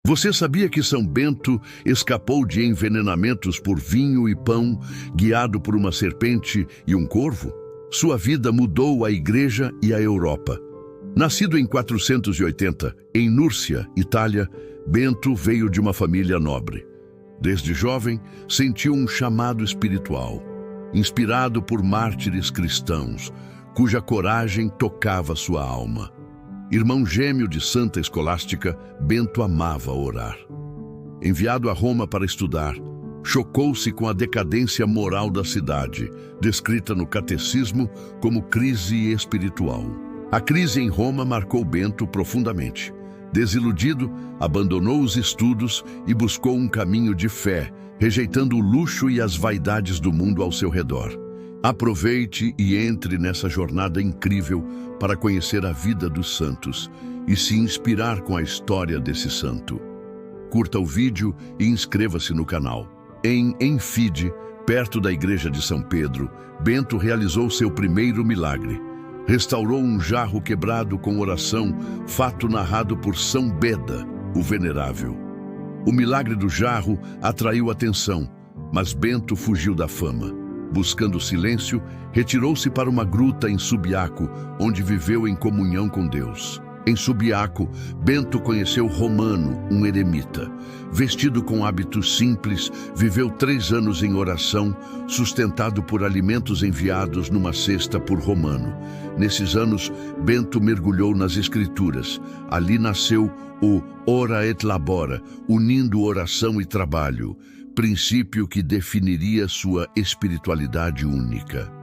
Você sabia que São Bento escapou de envenenamentos por vinho e pão, guiado por uma serpente e um corvo? Sua vida mudou a Igreja e a Europa. Nascido em 480, em Núrcia, Itália, Bento veio de uma família nobre. Desde jovem, sentiu um chamado espiritual, inspirado por mártires cristãos, cuja coragem tocava sua alma. Irmão gêmeo de Santa Escolástica, Bento amava orar. Enviado a Roma para estudar, chocou-se com a decadência moral da cidade, descrita no Catecismo como crise espiritual. A crise em Roma marcou Bento profundamente. Desiludido, abandonou os estudos e buscou um caminho de fé, rejeitando o luxo e as vaidades do mundo ao seu redor. Aproveite e entre nessa jornada incrível para conhecer a vida dos santos e se inspirar com a história desse santo. Curta o vídeo e inscreva-se no canal. Em Enfide, perto da igreja de São Pedro, Bento realizou seu primeiro milagre. Restaurou um jarro quebrado com oração, fato narrado por São Beda, o Venerável. O milagre do jarro atraiu atenção, mas Bento fugiu da fama. Buscando silêncio, retirou-se para uma gruta em Subiaco, onde viveu em comunhão com Deus. Em Subiaco, Bento conheceu Romano, um eremita. Vestido com hábitos simples, viveu 3 anos em oração, sustentado por alimentos enviados numa cesta por Romano. Nesses anos, Bento mergulhou nas Escrituras. Ali nasceu o Ora et Labora, unindo oração e trabalho, princípio que definiria sua espiritualidade única.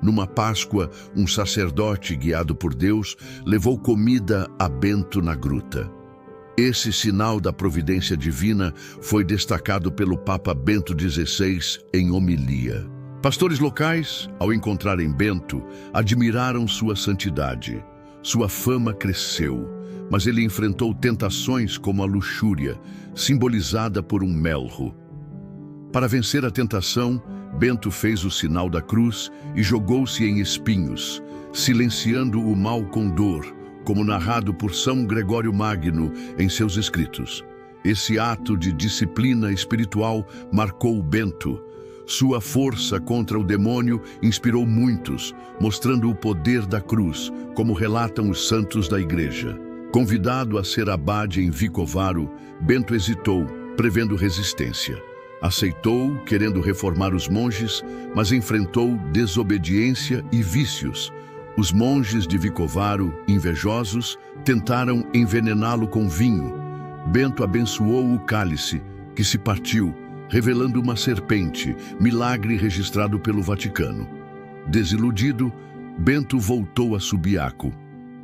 Numa Páscoa, um sacerdote guiado por Deus levou comida a Bento na gruta. Esse sinal da providência divina foi destacado pelo Papa Bento XVI em homilia. Pastores locais, ao encontrarem Bento, admiraram sua santidade. Sua fama cresceu, mas ele enfrentou tentações como a luxúria, simbolizada por um melro. Para vencer a tentação, Bento fez o sinal da cruz e jogou-se em espinhos, silenciando o mal com dor, como narrado por São Gregório Magno em seus escritos. Esse ato de disciplina espiritual marcou Bento. Sua força contra o demônio inspirou muitos, mostrando o poder da cruz, como relatam os santos da Igreja. Convidado a ser abade em Vicovaro, Bento hesitou, prevendo resistência. Aceitou, querendo reformar os monges, mas enfrentou desobediência e vícios. Os monges de Vicovaro, invejosos, tentaram envenená-lo com vinho. Bento abençoou o cálice, que se partiu, revelando uma serpente, milagre registrado pelo Vaticano. Desiludido, Bento voltou a Subiaco.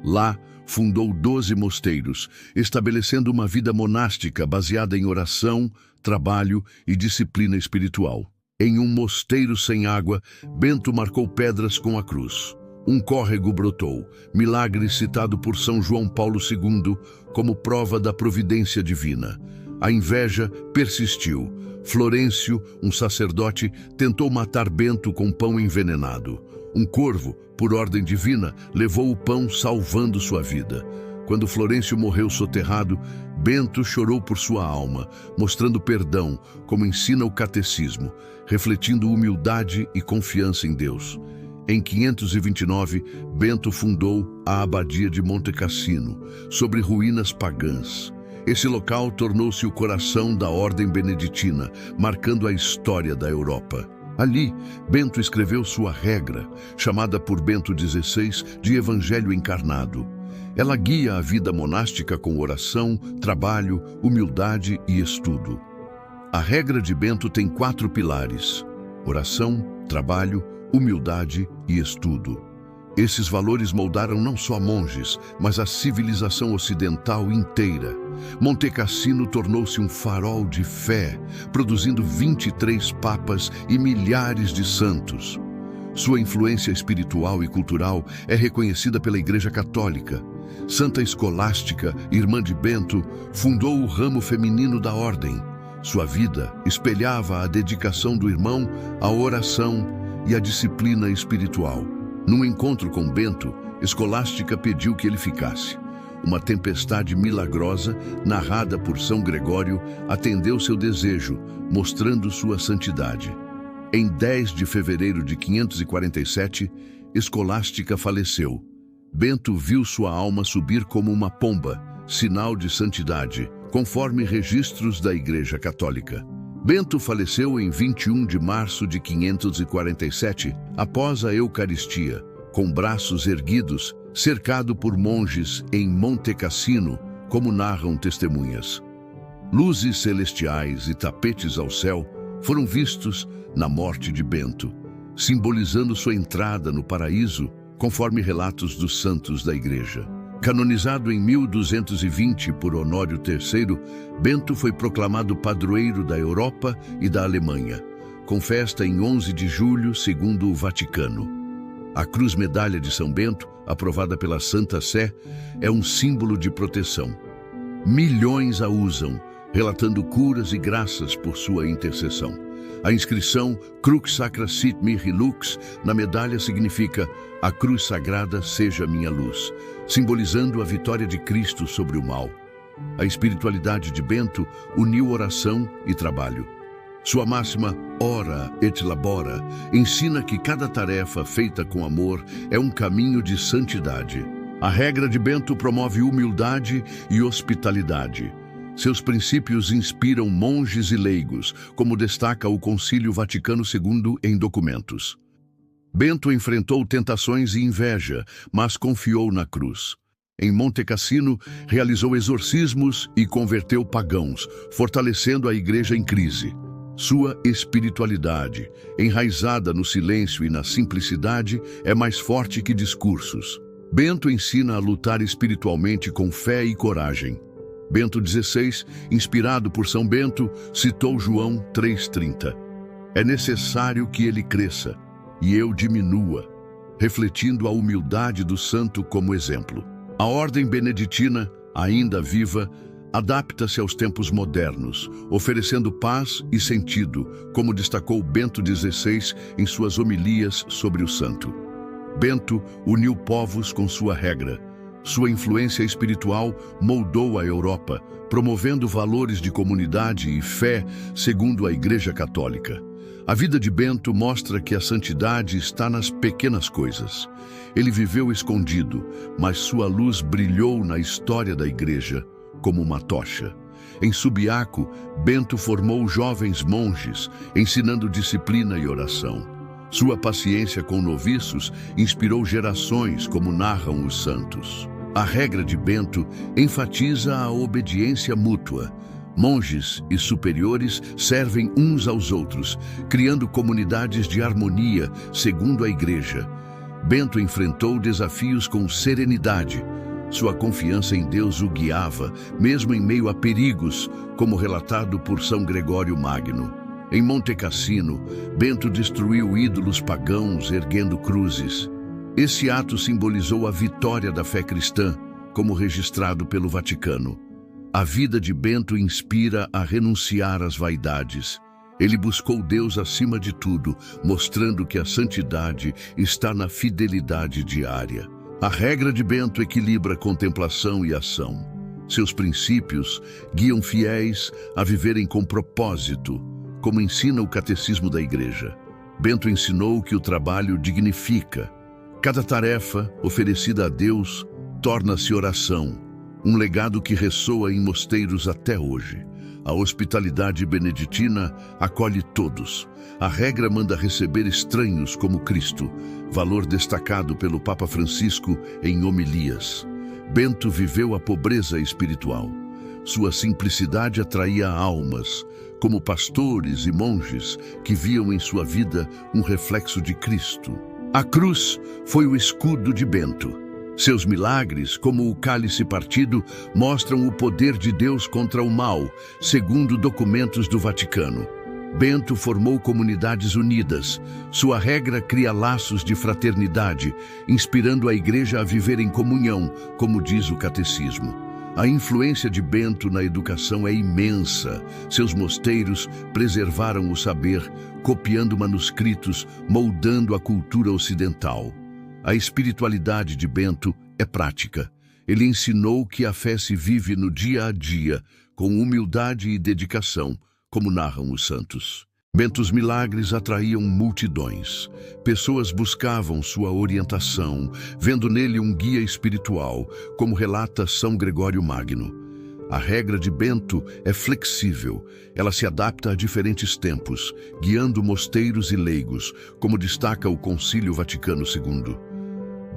Lá, fundou 12 mosteiros, estabelecendo uma vida monástica baseada em oração, trabalho e disciplina espiritual. Em um mosteiro sem água, Bento marcou pedras com a cruz. Um córrego brotou, milagre citado por São João Paulo II como prova da providência divina. A inveja persistiu. Florêncio, um sacerdote, tentou matar Bento com pão envenenado. Um corvo, por ordem divina, levou o pão, salvando sua vida. Quando Florêncio morreu soterrado, Bento chorou por sua alma, mostrando perdão, como ensina o Catecismo, refletindo humildade e confiança em Deus. Em 529, Bento fundou a Abadia de Monte Cassino, sobre ruínas pagãs. Esse local tornou-se o coração da Ordem Beneditina, marcando a história da Europa. Ali, Bento escreveu sua regra, chamada por Bento XVI de Evangelho Encarnado. Ela guia a vida monástica com oração, trabalho, humildade e estudo. A regra de Bento tem 4 pilares: oração, trabalho, humildade e estudo. Esses valores moldaram não só monges, mas a civilização ocidental inteira. Monte Cassino tornou-se um farol de fé, produzindo 23 papas e milhares de santos. Sua influência espiritual e cultural é reconhecida pela Igreja Católica. Santa Escolástica, irmã de Bento, fundou o ramo feminino da ordem. Sua vida espelhava a dedicação do irmão à oração e à disciplina espiritual. Num encontro com Bento, Escolástica pediu que ele ficasse. uma tempestade milagrosa, narrada por São Gregório, atendeu seu desejo, mostrando sua santidade. Em 10 de fevereiro de 547, Escolástica faleceu. Bento viu sua alma subir como uma pomba, sinal de santidade, conforme registros da Igreja Católica. Bento faleceu em 21 de março de 547, após a Eucaristia, com braços erguidos, cercado por monges em Monte Cassino, como narram testemunhas. Luzes celestiais e tapetes ao céu foram vistos na morte de Bento, simbolizando sua entrada no paraíso, conforme relatos dos santos da Igreja. Canonizado em 1220 por Honório III, Bento foi proclamado padroeiro da Europa e da Alemanha, com festa em 11 de julho, segundo o Vaticano. A Cruz-Medalha de São Bento, aprovada pela Santa Sé, é um símbolo de proteção. Milhões a usam, relatando curas e graças por sua intercessão. A inscrição Crux Sacra Sit Mihi Lux na medalha significa "A cruz sagrada seja minha luz", simbolizando a vitória de Cristo sobre o mal. A espiritualidade de Bento uniu oração e trabalho. Sua máxima, ora et labora, ensina que cada tarefa feita com amor é um caminho de santidade. A regra de Bento promove humildade e hospitalidade. Seus princípios inspiram monges e leigos, como destaca o Concílio Vaticano II em documentos. Bento enfrentou tentações e inveja, mas confiou na cruz. Em Monte Cassino, realizou exorcismos e converteu pagãos, fortalecendo a Igreja em crise. Sua espiritualidade, enraizada no silêncio e na simplicidade, é mais forte que discursos. Bento ensina a lutar espiritualmente com fé e coragem. Bento XVI, inspirado por São Bento, citou João 3,30. É necessário que ele cresça e eu diminua, refletindo a humildade do santo como exemplo. A ordem beneditina, ainda viva, adapta-se aos tempos modernos, oferecendo paz e sentido, como destacou Bento XVI em suas homilias sobre o santo. Bento uniu povos com sua regra. Sua influência espiritual moldou a Europa, promovendo valores de comunidade e fé segundo a Igreja Católica. A vida de Bento mostra que a santidade está nas pequenas coisas. Ele viveu escondido, mas sua luz brilhou na história da Igreja como uma tocha. Em Subiaco, Bento formou jovens monges, ensinando disciplina e oração. Sua paciência com noviços inspirou gerações, como narram os santos. A regra de Bento enfatiza a obediência mútua. Monges e superiores servem uns aos outros, criando comunidades de harmonia segundo a Igreja. Bento enfrentou desafios com serenidade. Sua confiança em Deus o guiava, mesmo em meio a perigos, como relatado por São Gregório Magno. Em Monte Cassino, Bento destruiu ídolos pagãos erguendo cruzes. Esse ato simbolizou a vitória da fé cristã, como registrado pelo Vaticano. A vida de Bento inspira a renunciar às vaidades. Ele buscou Deus acima de tudo, mostrando que a santidade está na fidelidade diária. A regra de Bento equilibra contemplação e ação. Seus princípios guiam fiéis a viverem com propósito, como ensina o Catecismo da Igreja. Bento ensinou que o trabalho dignifica. Cada tarefa oferecida a Deus torna-se oração, um legado que ressoa em mosteiros até hoje. A hospitalidade beneditina acolhe todos. A regra manda receber estranhos como Cristo, valor destacado pelo Papa Francisco em homilias. Bento viveu a pobreza espiritual. Sua simplicidade atraía almas, como pastores e monges que viam em sua vida um reflexo de Cristo. A cruz foi o escudo de Bento. Seus milagres, como o cálice partido, mostram o poder de Deus contra o mal, segundo documentos do Vaticano. Bento formou comunidades unidas. Sua regra cria laços de fraternidade, inspirando a Igreja a viver em comunhão, como diz o Catecismo. A influência de Bento na educação é imensa. Seus mosteiros preservaram o saber, copiando manuscritos, moldando a cultura ocidental. A espiritualidade de Bento é prática. Ele ensinou que a fé se vive no dia a dia, com humildade e dedicação, como narram os santos. Bentos milagres atraíam multidões. Pessoas buscavam sua orientação, vendo nele um guia espiritual, como relata São Gregório Magno. A regra de Bento é flexível. Ela se adapta a diferentes tempos, guiando mosteiros e leigos, como destaca o Concílio Vaticano II.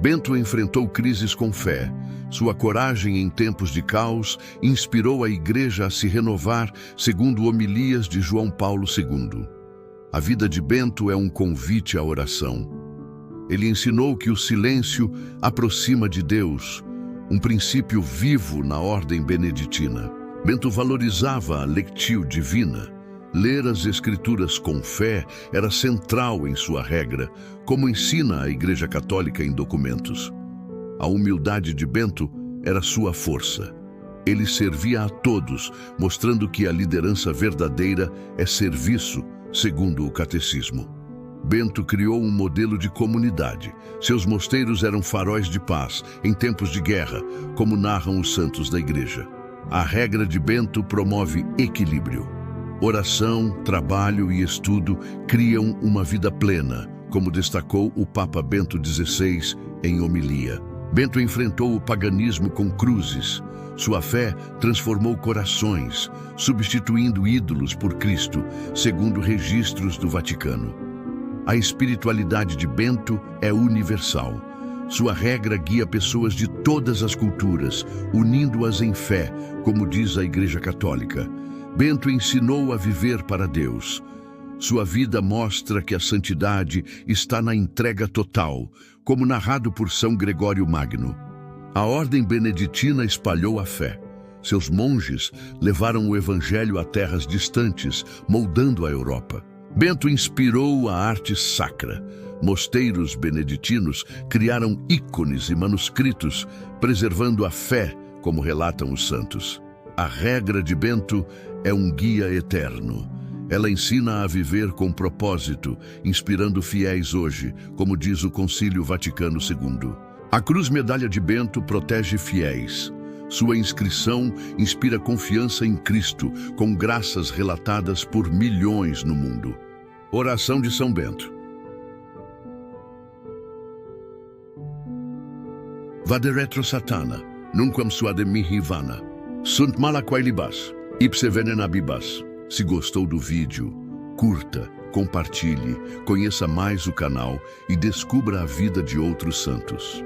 Bento enfrentou crises com fé. Sua coragem em tempos de caos inspirou a Igreja a se renovar, segundo homilias de João Paulo II. A vida de Bento é um convite à oração. Ele ensinou que o silêncio aproxima de Deus, um princípio vivo na ordem beneditina. Bento valorizava a lectio divina. Ler as Escrituras com fé era central em sua regra, como ensina a Igreja Católica em documentos. A humildade de Bento era sua força. Ele servia a todos, mostrando que a liderança verdadeira é serviço, segundo o Catecismo. Bento criou um modelo de comunidade. Seus mosteiros eram faróis de paz em tempos de guerra, como narram os santos da Igreja. A regra de Bento promove equilíbrio. Oração, trabalho e estudo criam uma vida plena, como destacou o Papa Bento XVI em homilia. Bento enfrentou o paganismo com cruzes. Sua fé transformou corações, substituindo ídolos por Cristo, segundo registros do Vaticano. A espiritualidade de Bento é universal. Sua regra guia pessoas de todas as culturas, unindo-as em fé, como diz a Igreja Católica. Bento ensinou a viver para Deus. Sua vida mostra que a santidade está na entrega total, como narrado por São Gregório Magno. A ordem beneditina espalhou a fé. Seus monges levaram o evangelho a terras distantes, moldando a Europa. Bento inspirou a arte sacra. Mosteiros beneditinos criaram ícones e manuscritos, preservando a fé, como relatam os santos. A regra de Bento é um guia eterno. Ela ensina a viver com propósito, inspirando fiéis hoje, como diz o Concílio Vaticano II. A Cruz Medalha de Bento protege fiéis. Sua inscrição inspira confiança em Cristo, com graças relatadas por milhões no mundo. Oração de São Bento. Vade retro Satana, nunquam suade mihi vana. Sunt malaquai libas, ipse venenabibas. Se gostou do vídeo, curta, compartilhe, conheça mais o canal e descubra a vida de outros santos.